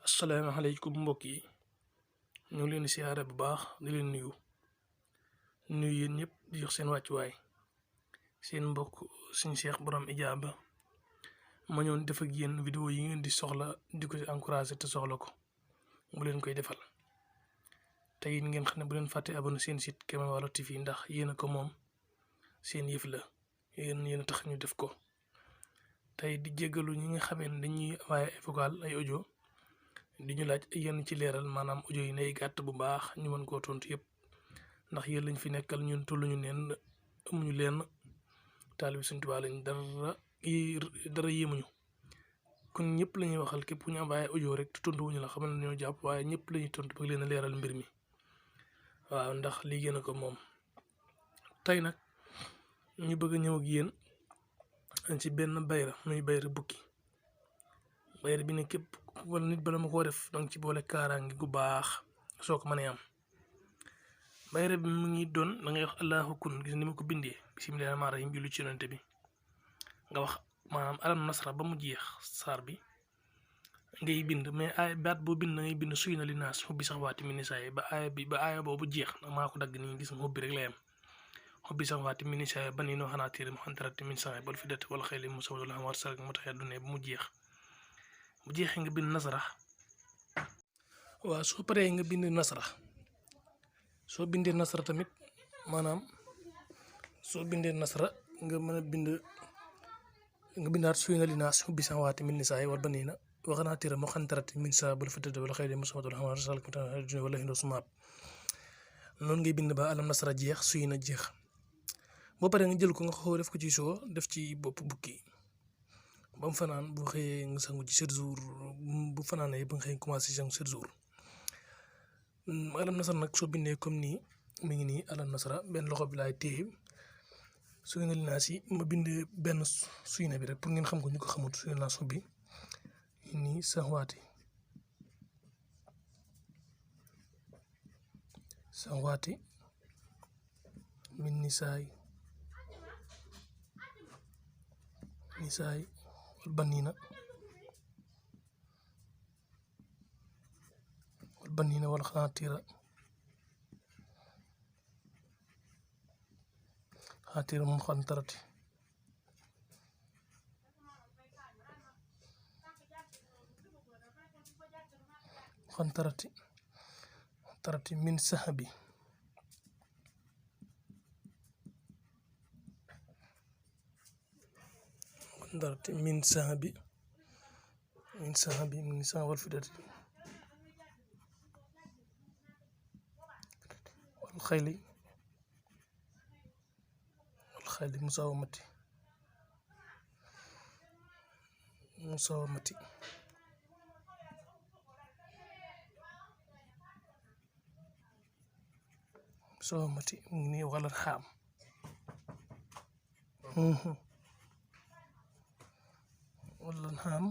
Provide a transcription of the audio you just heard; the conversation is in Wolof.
asalaamaaleykum mbokk yi ñu ngi leen di siyaare bu baax di leen nuyu yéen ñëpp di jox seen wàccuwaay seen mbokk suñu Cheikh borom ijaaba ma ñoon def ak yéen vidéo yi ngeen di soxla di ko encouragé te soxla ko mu leen koy defal te it ngeen xam ne bu leen fàtte abonné seen site Kéema Walo TV ndax yéen a ko moom seen yëf la yéen a tax ñu def ko tey di jéggalu ñi nga xamee ne dañuy waaye ay vocal ay audio di ñu laaj yenn ci leeral maanaam audio yi nay gàtt bu baax ñu mën koo tontu yëpp ndax yéen lañ fi nekkal ñun tolluñu neen amuñu leen taalibe Sëñ Tuubaa lañ dara yéemuñu kon ñëpp la ñuy waxal képp ku ñu envoyé audio rek te tontu wuñu la xamal ne ñoo jàpp waaye ñëpp la ñuy tontu bëgg leen a leeral mbir mi waaw ndax lii gën a ko moom. tey nag ñu bëgg a ñëw ak yéen ci benn bayra muy bayra bukki bayra bi ne képp wala nit bala ma koo def donc ci boole kaaraange gu baax soo ko mënee am bayra bi mu ngi doon da ngay wax allahu kun gis ni ma ko bindee bismillaahi rahmaani rahiim julli ci yonent bi nga wax maanaam alam nasra ba mu jeex saar bi ngay bind mais ay baat boo bind na ngay bind suy na li naas xubbi sax waati minisaay ba aaya boobu jeex nag maa ko dagg nii gis nga xubbi rek la yam xubbi sax waati minisaay ba nii noo xanaa téere mu xantarati min saay bal fi dati wala xëyli mu sawdul xamar sarag mu tax dune ba mu jeex bu jeexee nga bind nasara waaw soo paree nga bind nasara soo bindee nasara tamit maanaam soo bindee nasara nga mën a bind nga bindaat suy na li naas xubbi sax waati minisaay wal ba nii na waxanaa téere mu xantarati min saay bal fi dati wala xëyli mu sawdul xamar sarag mu tax dune wala xindoo sumaab noonu ngay bind ba alam nasara jeex suy na jeex boo paree nga jël ko nga xoo def ko ci soo def ci bopp bukki ba mu fanaan boo xëyee nga sangu ci 7 jours bu fanaanee ba nga xëyee commencé sangu 7 jours alam nasara nag soo bindee comme nii mi ngi nii alam nasara benn loxo bi laay téye suy na li naas yi ma bind benn suy na bi rek pour ngeen xam ko ñu ko xamut suy na naas bi nii sax waati min nisaay wal baniina wal xanaatira moom xantarati min sahabi min sahabi min sahabi wal fidati wal xayli musawamati mu ngi nii wala xaam wala xaam